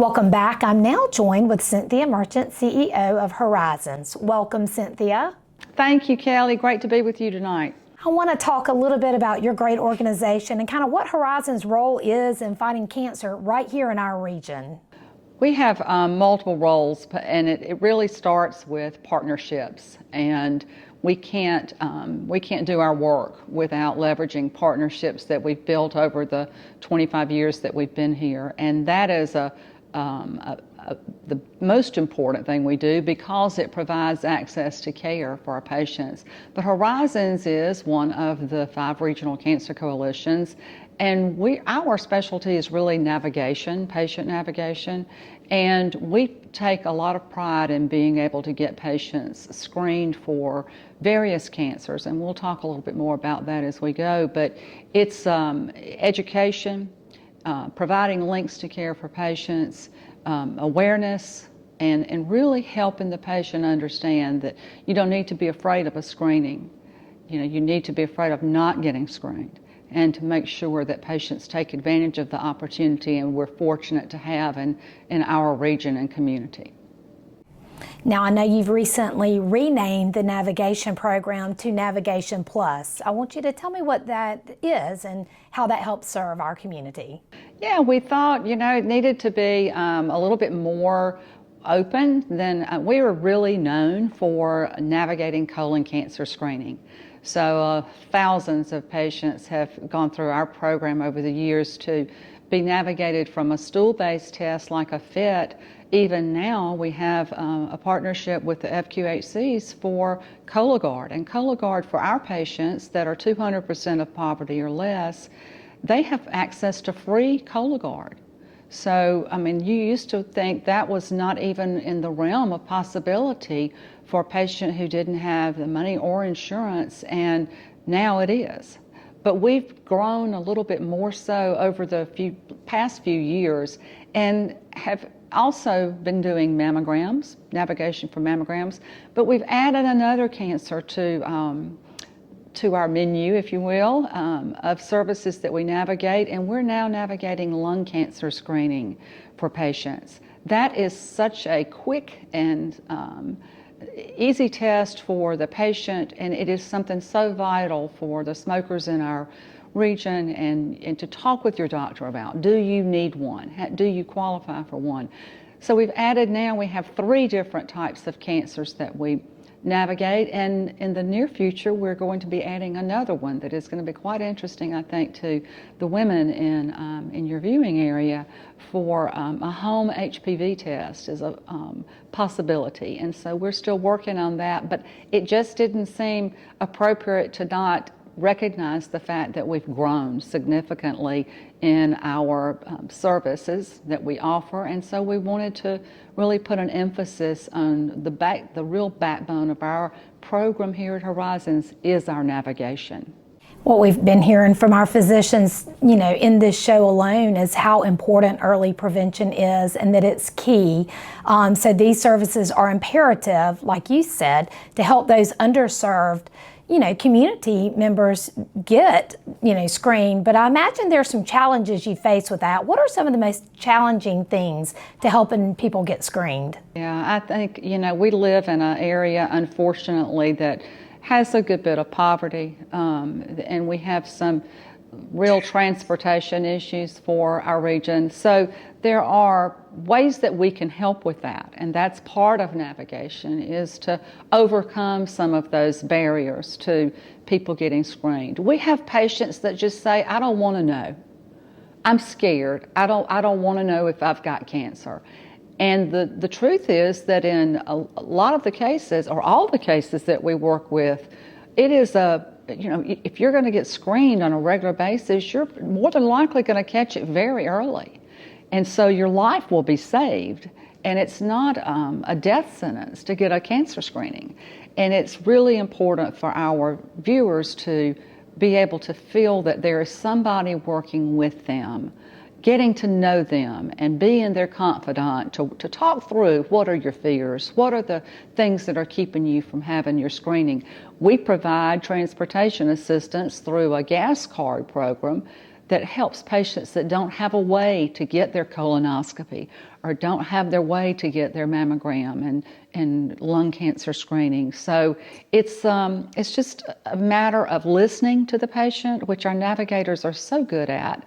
Welcome back. I'm now joined with Cynthia Merchant, CEO of Horizons. Welcome, Cynthia. Thank you, Kelly. Great to be with you tonight. I want to talk a little bit about your great organization and kind of what Horizons' role is in fighting cancer right here in our region. We have multiple roles, and it really starts with partnerships. And we can't do our work without leveraging partnerships that we've built over the 25 years that we've been here. And that is the most important thing we do because it provides access to care for our patients. But Horizons is one of the 5 regional cancer coalitions, and our specialty is really navigation, patient navigation, and we take a lot of pride in being able to get patients screened for various cancers, and we'll talk a little bit more about that as we go. But it's education, providing links to care for patients, awareness, and really helping the patient understand that you don't need to be afraid of a screening. You need to be afraid of not getting screened, and to make sure that patients take advantage of the opportunity, and we're fortunate to have in our region and community. Now, I know you've recently renamed the navigation program to Navigation Plus. I want you to tell me what that is and how that helps serve our community. Yeah, we thought, it needed to be a little bit more open than we were really known for navigating colon cancer screening. So thousands of patients have gone through our program over the years to be navigated from a stool-based test like a FIT. Even now we have a partnership with the FQHCs for Cologuard. And Cologuard for our patients that are 200% of poverty or less, they have access to free Cologuard. So, you used to think that was not even in the realm of possibility for a patient who didn't have the money or insurance, and now it is. But we've grown a little bit more so over the past few years, and have also been doing mammograms, navigation for mammograms, but we've added another cancer to our menu, if you will, of services that we navigate, and we're now navigating lung cancer screening for patients. That is such a quick and easy test for the patient, and it is something so vital for the smokers in our region, and to talk with your doctor about, do you need one? Do you qualify for one? So we have 3 different types of cancers that we navigate, and in the near future we're going to be adding another one that is going to be quite interesting, I think, to the women in your viewing area, for a home HPV test is a possibility. And so we're still working on that, but it just didn't seem appropriate to not recognize the fact that we've grown significantly in our services that we offer, and so we wanted to really put an emphasis on the real backbone of our program here at Horizons is our navigation. What we've been hearing from our physicians, in this show alone, is how important early prevention is and that it's key. So these services are imperative, like you said, to help those underserved community members get, screened. But I imagine there's some challenges you face with that. What are some of the most challenging things to helping people get screened? Yeah, I think, we live in an area, unfortunately, that has a good bit of poverty, and we have some real transportation issues for our region. So there are ways that we can help with that, and that's part of navigation, is to overcome some of those barriers to people getting screened. We have patients that just say, I don't want to know. I'm scared. I don't want to know if I've got cancer. And the truth is that in a lot of the cases, or all the cases that we work with, it is if you're going to get screened on a regular basis, you're more than likely going to catch it very early. And so your life will be saved. And it's not a death sentence to get a cancer screening. And it's really important for our viewers to be able to feel that there is somebody working with them, getting to know them and being their confidant to talk through what are your fears, what are the things that are keeping you from having your screening. We provide transportation assistance through a gas card program that helps patients that don't have a way to get their colonoscopy or don't have their way to get their mammogram and lung cancer screening. So it's just a matter of listening to the patient, which our navigators are so good at,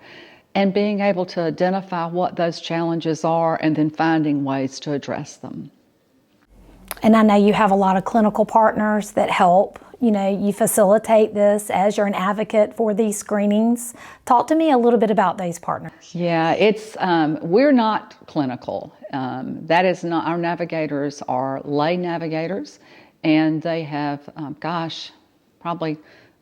and being able to identify what those challenges are and then finding ways to address them. And I know you have a lot of clinical partners that help. You know, you facilitate this as you're an advocate for these screenings. Talk to me a little bit about those partners. Yeah, it's we're not clinical. That is not, our navigators are lay navigators, and they have, probably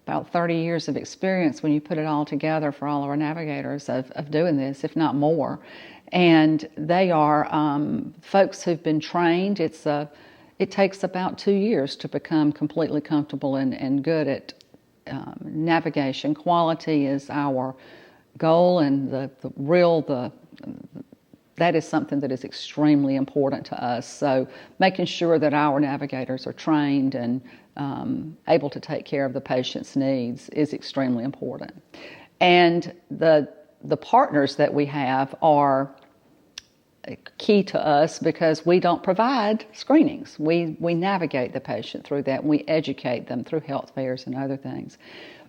about 30 years of experience when you put it all together for all of our navigators of doing this, if not more. And they are folks who've been trained. It takes about 2 years to become completely comfortable and good at navigation. Quality is our goal, and that is something that is extremely important to us. So making sure that our navigators are trained and able to take care of the patient's needs is extremely important. And the partners that we have are key to us because we don't provide screenings. We navigate the patient through that, and we educate them through health fairs and other things.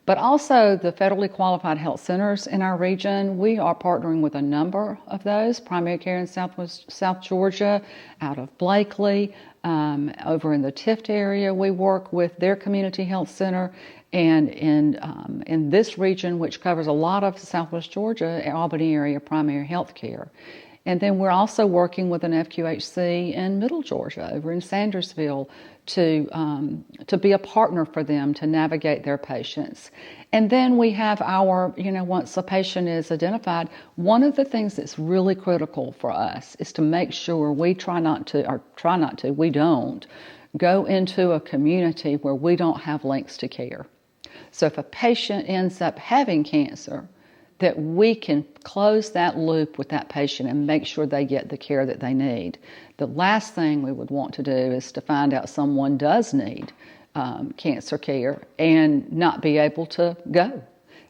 But also the federally qualified health centers in our region, we are partnering with a number of those. Primary Care in South Georgia, out of Blakely, over in the Tift area, we work with their community health center. And in this region, which covers a lot of Southwest Georgia, Albany area primary health care. And then we're also working with an FQHC in Middle Georgia, over in Sandersville, to be a partner for them to navigate their patients. And then we have our, once a patient is identified, one of the things that's really critical for us is to make sure we we don't go into a community where we don't have links to care. So if a patient ends up having cancer, that we can close that loop with that patient and make sure they get the care that they need. The last thing we would want to do is to find out someone does need cancer care and not be able to go.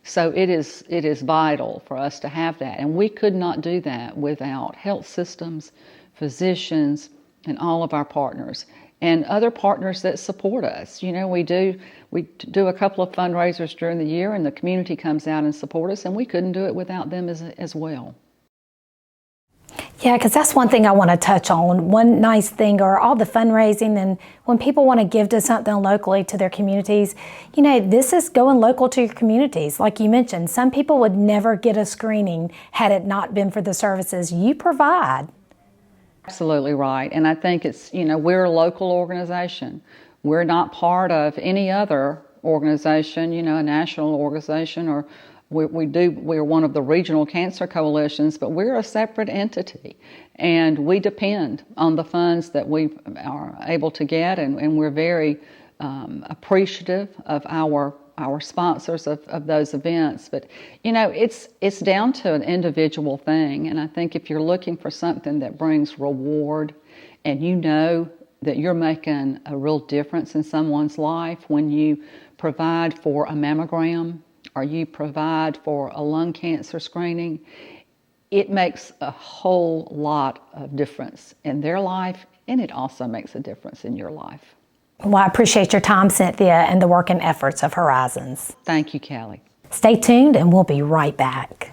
So it is vital for us to have that. And we could not do that without health systems, physicians, and all of our partners. And other partners that support us. We do a couple of fundraisers during the year, and the community comes out and support us, and we couldn't do it without them as well. Yeah, because that's one thing I want to touch on. One nice thing are all the fundraising, and when people want to give to something locally to their communities, this is going local to your communities. Like you mentioned, some people would never get a screening had it not been for the services you provide. Absolutely right. And I think it's, we're a local organization. We're not part of any other organization, a national organization, or we're one of the regional cancer coalitions, but we're a separate entity. And we depend on the funds that we are able to get, and we're very appreciative of our sponsors of those events. But it's down to an individual thing, and I think if you're looking for something that brings reward, and that you're making a real difference in someone's life when you provide for a mammogram or you provide for a lung cancer screening, it makes a whole lot of difference in their life, and it also makes a difference in your life. Well, I appreciate your time, Cynthia, and the work and efforts of Horizons. Thank you, Callie. Stay tuned, and we'll be right back.